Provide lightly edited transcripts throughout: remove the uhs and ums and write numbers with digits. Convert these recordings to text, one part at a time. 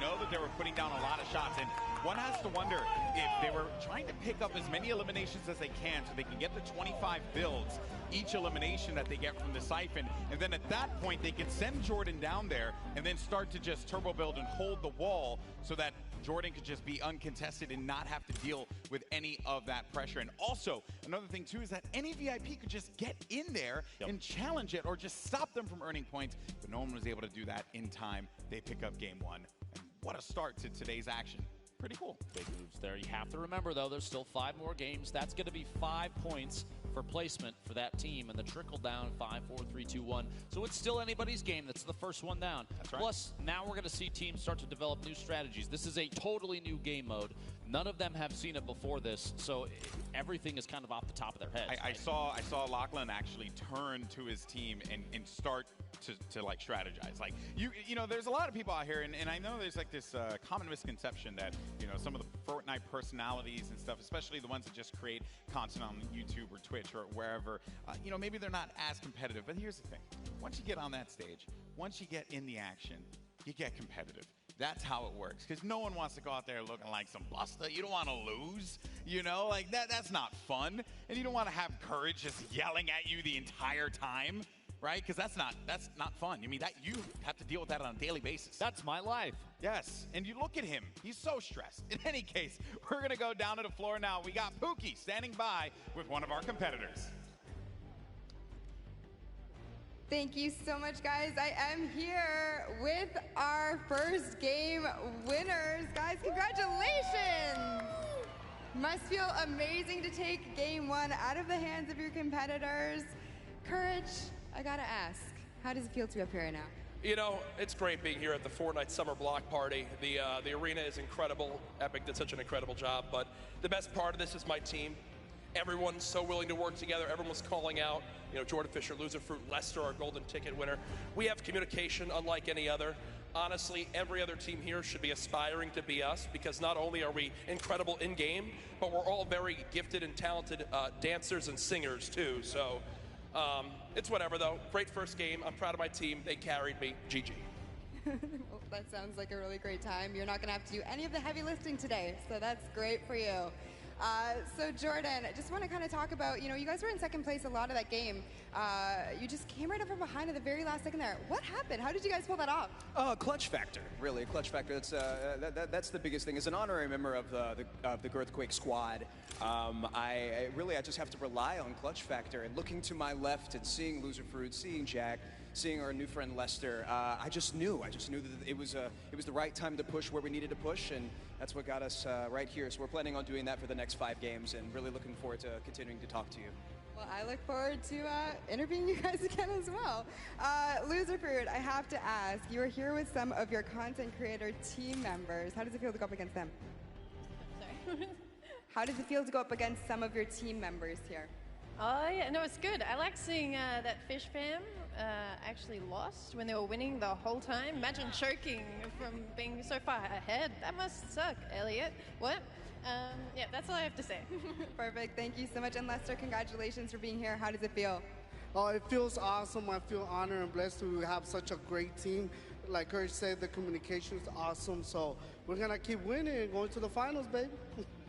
know that they were putting down a lot of shots, and one has to wonder if they were trying to pick up as many eliminations as they can so they can get the 25 builds each elimination that they get from the Siphon, and then at that point they can send Jordan down there and then start to just turbo build and hold the wall so that Jordan could just be uncontested and not have to deal with any of that pressure. And also, another thing too is that any VIP could just get in there and challenge it or just stop them from earning points, but no one was able to do that in time. They pick up game one. And what a start to today's action. Pretty cool. Big moves there. You have to remember, though, there's still 5 more games. That's going to be 5 points for placement for that team. And the trickle down, 5, 4, 3, 2, 1. So it's still anybody's game. That's the first one down. That's right. Plus, now we're going to see teams start to develop new strategies. This is a totally new game mode. None of them have seen it before this. So everything is kind of off the top of their heads. I saw Lachlan actually turn to his team and start to like strategize. Like you know, there's a lot of people out here, and I know there's like this common misconception that, you know, some of the Fortnite personalities and stuff, especially the ones that just create content on YouTube or Twitch or wherever, you know, maybe they're not as competitive. But here's the thing: once you get on that stage, once you get in the action, you get competitive. That's how it works, because no one wants to go out there looking like some buster. You don't want to lose, you know, like that's not fun. And you don't want to have courage just yelling at you the entire time, right? Because that's not fun. I mean, that you have to deal with that on a daily basis. That's my life. Yes, and you look at him. He's so stressed. In any case, we're going to go down to the floor now. We got Pookie standing by with one of our competitors. Thank you so much, guys. I am here with our first game winners. Guys, congratulations! Must feel amazing to take game one out of the hands of your competitors. Courage, I gotta ask, how does it feel to be up here right now? You know, it's great being here at the Fortnite Summer Block Party. The arena is incredible. Epic did such an incredible job, but the best part of this is my team. Everyone's so willing to work together. Everyone's calling out, you know, Jordan Fisher, Loser Fruit, Lester, our golden ticket winner. We have communication unlike any other. Honestly, every other team here should be aspiring to be us, because not only are we incredible in-game, but we're all very gifted and talented dancers and singers, too. So it's whatever, though. Great first game. I'm proud of my team. They carried me. GG. Well, that sounds like a really great time. You're not going to have to do any of the heavy lifting today, so that's great for you. So Jordan, I just want to kind of talk about, you know, you guys were in second place a lot of that game. You just came right up from behind at the very last second there. What happened? How did you guys pull that off? Clutch factor, really. Clutch factor. That's the biggest thing. As an honorary member of the Girthquake squad, I just have to rely on clutch factor. And looking to my left and seeing Loser Fruit, seeing Jack, seeing our new friend Lester, I just knew that it was the right time to push where we needed to push, and that's what got us right here. So we're planning on doing that for the next 5 games, and really looking forward to continuing to talk to you. Well, I look forward to interviewing you guys again as well. Loser Fruit, I have to ask, you are here with some of your content creator team members. How does it feel to go up against them? Sorry. How does it feel to go up against some of your team members here? Oh, yeah, no, it's good. I like seeing that Fish fam actually lost when they were winning the whole time. Imagine choking from being so far ahead. That must suck, Elliot. What? Yeah, that's all I have to say. Perfect. Thank you so much. And Lester, congratulations for being here. How does it feel? Oh, it feels awesome. I feel honored and blessed to have such a great team. Like Courage said, the communication is awesome. So we're going to keep winning and going to the finals, baby.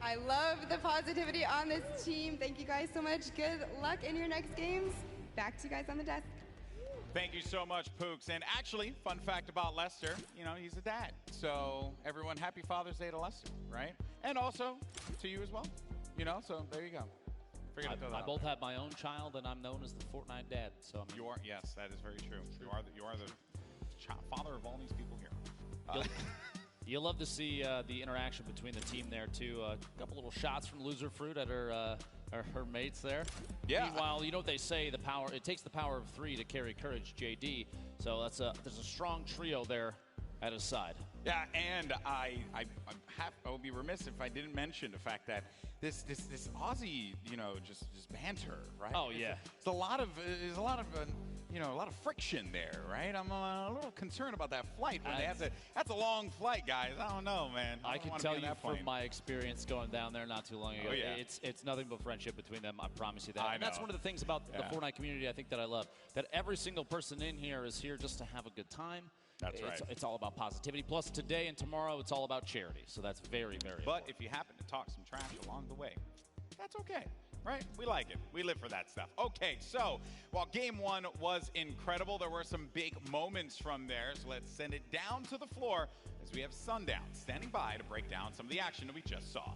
I love the positivity on this team. Thank you guys so much. Good luck in your next games. Back to you guys on the desk. Thank you so much, Pooks. And actually, fun fact about Lester, you know, he's a dad. So everyone, happy Father's Day to Lester, right? And also to you as well. You know, so there you go. I both have my own child, and I'm known as the Fortnite dad. So you are, yes, that is very true. You are the father of all these people here. You'll love to see the interaction between the team there too. A couple little shots from Loser Fruit at her mates there. Yeah. Meanwhile, you know what they say: it takes the power of 3 to carry courage. JD. So there's a strong trio there at his side. Yeah, and I would be remiss if I didn't mention the fact that this Aussie, you know, just banter, right? Oh yeah, there's a lot of you know, a lot of friction there, right? I'm a little concerned about that flight when they have to. That's a long flight, guys. I don't know, man. I can tell you from my experience going down there not too long ago. Oh, yeah. It's nothing but friendship between them. I promise you that. I And that's know. one of the things about the Fortnite community I think that I love. That every single person in here is here just to have a good time. That's right. It's all about positivity. Plus, today and tomorrow, it's all about charity. So that's very, very But important. if you happen to talk some trash along the way, that's okay, right? We like it. We live for that stuff. Okay, so while game one was incredible, there were some big moments from there. So let's send it down to the floor as we have Sundown standing by to break down some of the action that we just saw.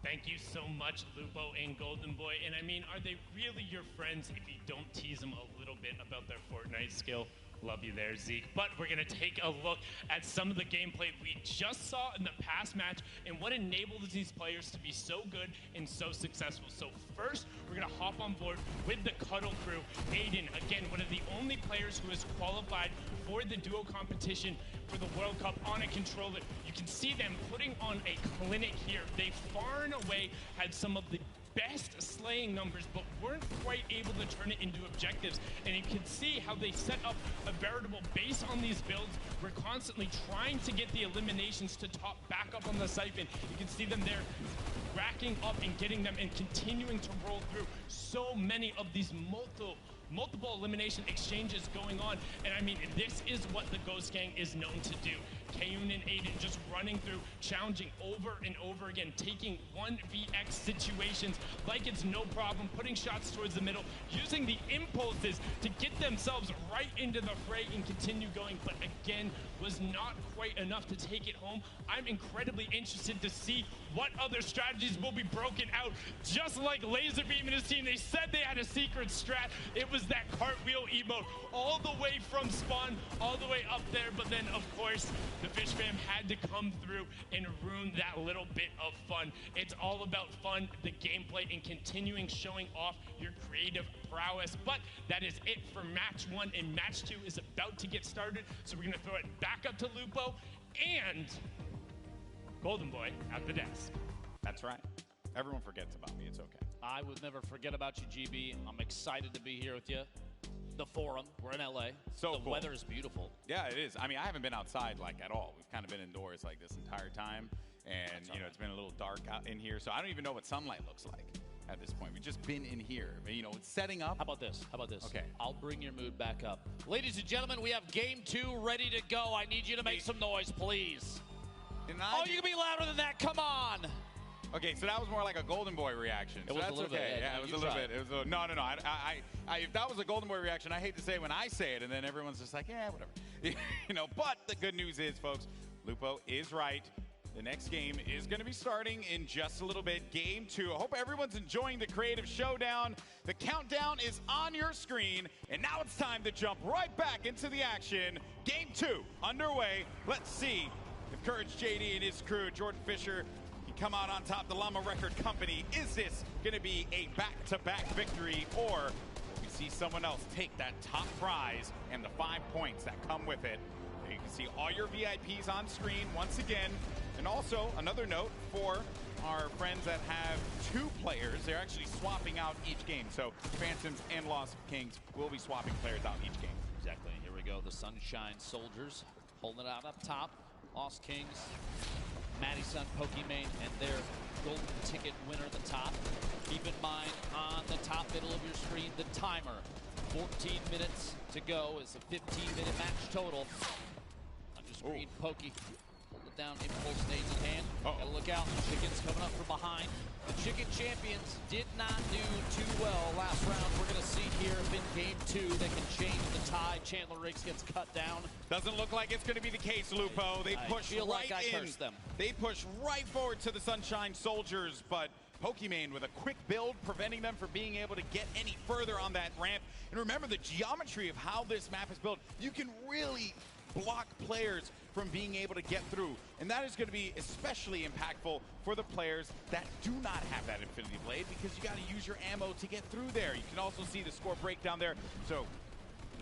Thank you so much, Lupo and Golden Boy. And I mean, are they really your friends if you don't tease them a little bit about their Fortnite skill? Love you there, Zeke. But we're going to take a look at some of the gameplay we just saw in the past match and what enables these players to be so good and so successful. So first, we're going to hop on board with the Cuddle crew. Aiden, again, one of the only players who has qualified for the duo competition for the World Cup on a controller. You can see them putting on a clinic here. They far and away had some of the best slaying numbers, but weren't quite able to turn it into objectives. And you can see how they set up a veritable base on these builds. We're constantly trying to get the eliminations to top back up on the siphon. You can see them there racking up and getting them and continuing to roll through so many of these multiple elimination exchanges going on. And I mean, this is what the Ghost Gang is known to do. Kayun and Aiden just running through, challenging over and over again, taking 1vx situations like it's no problem, putting shots towards the middle, using the impulses to get themselves right into the fray and continue going, but again, was not quite enough to take it home. I'm incredibly interested to see what other strategies will be broken out. Just like Laserbeam and his team, they said they had a secret strat. It was that cartwheel emote all the way from spawn, all the way up there, but then of course, the Fish Fam had to come through and ruin that little bit of fun. It's all about fun, the gameplay, and continuing showing off your creative prowess. But that is it for match one, and match two is about to get started. So we're gonna throw it back up to Lupo and Golden Boy at the desk. That's right. Everyone forgets about me. It's okay. I would never forget about you, GB. I'm excited to be here with you. The Forum, we're in LA. So the cool. weather is beautiful. Yeah, it is. I mean, I haven't been outside like at all. We've kind of been indoors like this entire time, and you know, it's been a little dark out in here, so I don't even know what sunlight looks like at this point. We've just been in here. You know, it's setting up. How about this? How about this? Okay. I'll bring your mood back up. Ladies and gentlemen, we have game two ready to go. I need you to make some noise, please. Oh, you can be louder than that. Come on. Okay, so that was more like a Golden Boy reaction. It So was a that's little okay. bit. Yeah, it was a little bit. It was a, no. If that was a Golden Boy reaction, I hate to say it when I say it, and then everyone's just like, yeah, whatever. You know. But the good news is, folks, Lupo is right. The next game is going to be starting in just a little bit. Game two. I hope everyone's enjoying the creative showdown. The countdown is on your screen, and now it's time to jump right back into the action. Game two underway. Let's see if Courage JD and his crew, Jordan Fisher, come out on top. The Llama Record Company. Is this going to be a back-to-back victory, or will we see someone else take that top prize and the 5 points that come with it? You can see all your VIPs on screen once again. And also, another note for our friends that have two players, they're actually swapping out each game. So Phantoms and Lost Kings will be swapping players out each game. Exactly. Here we go. The Sunshine Soldiers holding it out up top. Lost Kings, Madison, Pokimane, and their golden ticket winner at the top. Keep in mind, on the top middle of your screen, the timer. 14 minutes to go. It's a 15-minute match total. On your screen, Pokey. Hold it down, impulse nades in hand. Gotta look out. Chicken's coming up from behind. The Chicken Champions did not do too well last round. We're going to see here if in game two they can change the tide. Chandler Riggs gets cut down. Doesn't look like it's going to be the case, Lupo. They push feel right like I in. cursed them. They push right forward to the Sunshine Soldiers, but Pokimane with a quick build, preventing them from being able to get any further on that ramp. And remember the geometry of how this map is built. You can really block players from being able to get through. And that is going to be especially impactful for the players that do not have that Infinity Blade, because you got to use your ammo to get through there. You can also see the score breakdown there. So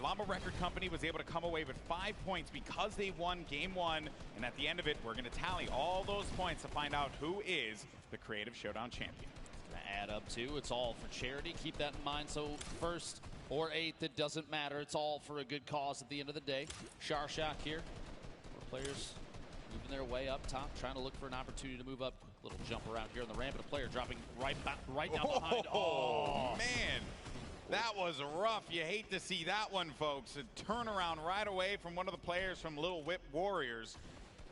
Llama Record Company was able to come away with 5 points because they won game one. And at the end of it, we're going to tally all those points to find out who is the Creative Showdown champion. It's going to add up to, it's all for charity. Keep that in mind. So first or eighth, it doesn't matter. It's all for a good cause at the end of the day. Sharshock here. Players moving their way up top, trying to look for an opportunity to move up. Little jump around here on the ramp, and a player dropping right down behind. Oh, man. That was rough. You hate to see that one, folks. A turnaround right away from one of the players from Little Whip Warriors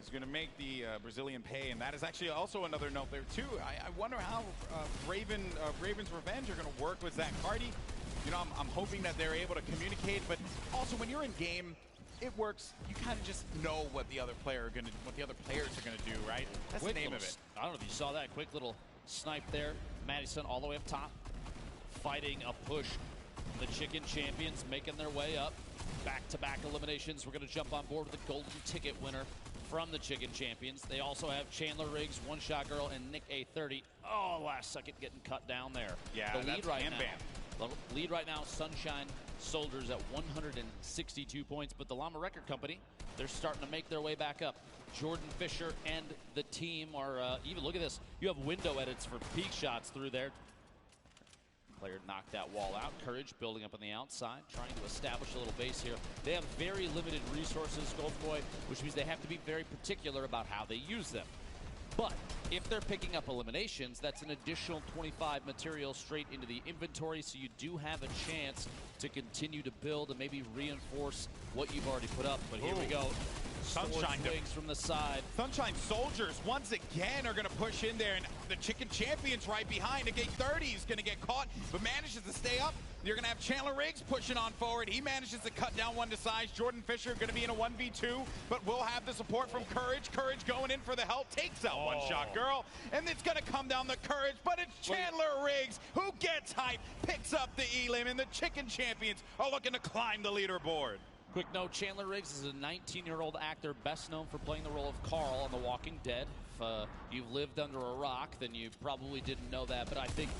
is going to make the Brazilian pay, and that is actually also another note there too. I wonder how Raven's Revenge are going to work with Zach Hardy. You know, I'm hoping that they're able to communicate, but also when you're in game, it works. You kind of just know what the other players are going to do, right? That's the name of it. I don't know if you saw that quick little snipe there. Madison all the way up top, fighting a push. The Chicken Champions making their way up. Back-to-back eliminations. We're going to jump on board with the golden ticket winner from the Chicken Champions. They also have Chandler Riggs, One Shot Girl, and Nick A30. Oh, last second getting cut down there. Yeah, the lead right now. The lead right now, Sunshine Soldiers at 162 points, but the Llama Record Company, they're starting to make their way back up. Jordan Fisher and the team are even, look at this, you have window edits for peak shots through there. Player knocked that wall out. Courage building up on the outside, trying to establish a little base here. They have very limited resources, Golden Boy, which means they have to be very particular about how they use them. But if they're picking up eliminations, that's an additional 25 material straight into the inventory, so you do have a chance to continue to build and maybe reinforce what you've already put up. But here we go. Sunshine wings from the side. Sunshine Soldiers once again are going to push in there, and the Chicken Champions right behind. The Gate 30 is going to get caught, but manages to stay up. You're going to have Chandler Riggs pushing on forward. He manages to cut down one to size. Jordan Fisher going to be in a 1v2, but we'll have the support from Courage. Courage going in for the help, takes out One Shot Girl, and it's going to come down the Courage, but it's Chandler Riggs who gets hype, picks up the elim, and the Chicken Champions are looking to climb the leaderboard. Quick note, Chandler Riggs is a 19-year-old actor best known for playing the role of Carl on The Walking Dead. If you've lived under a rock, then you probably didn't know that, but I think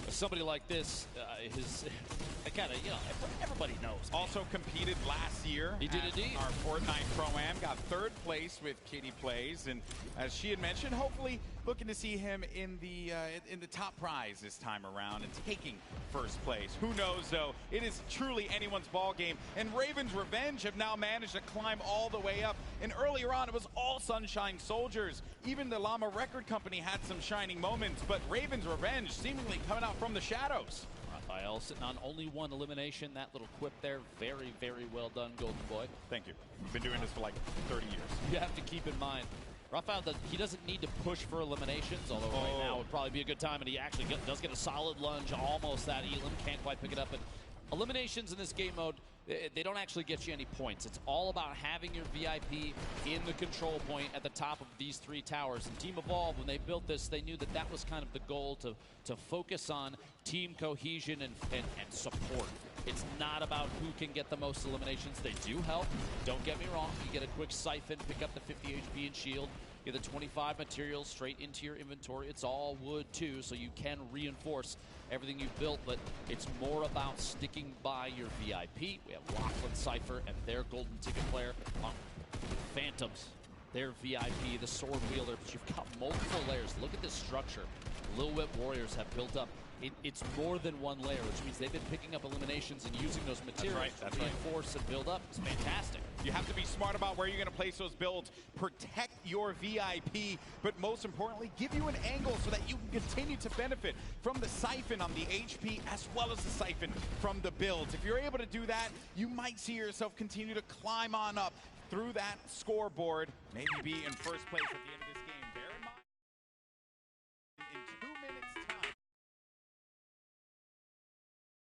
somebody like this, everybody knows. Man. Also competed last year. He did indeed. Our Fortnite Pro-Am, got third place with Kitty Plays, and as she had mentioned, hopefully looking to see him in the top prize this time around and taking first place. Who knows though? It is truly anyone's ball game, and Raven's Revenge have now managed to climb all the way up. And earlier on, it was all Sunshine Soldiers. Even the Llama Record Company had some shining moments, but Raven's Revenge seemingly coming out from the shadows. Raphael sitting on only one elimination. That little quip there, very, very well done, Golden Boy. Thank you. We've been doing this for like 30 years. You have to keep in mind, Raphael, he doesn't need to push for eliminations, although right now would probably be a good time, and he actually does get a solid lunge, almost that elim, can't quite pick it up. But eliminations in this game mode, they don't actually get you any points. It's all about having your VIP in the control point at the top of these three towers. And Team Evolve, when they built this, they knew that that was kind of the goal, to focus on team cohesion and support. It's not about who can get the most eliminations. They do help. Don't get me wrong. You get a quick siphon, pick up the 50 HP and shield. Get the 25 materials straight into your inventory. It's all wood too, so you can reinforce everything you've built, but it's more about sticking by your VIP. We have Lachlan Cypher and their golden ticket player. Phantoms, their VIP, the sword wielder, but you've got multiple layers. Look at this structure Little Whip Warriors have built up. It's more than one layer, which means they've been picking up eliminations and using those materials to reinforce and build up. It's fantastic. You have to be smart about where you're going to place those builds. Protect your VIP, but most importantly, give you an angle so that you can continue to benefit from the siphon on the HP as well as the siphon from the builds. If you're able to do that, you might see yourself continue to climb on up through that scoreboard, maybe be in first place at the end.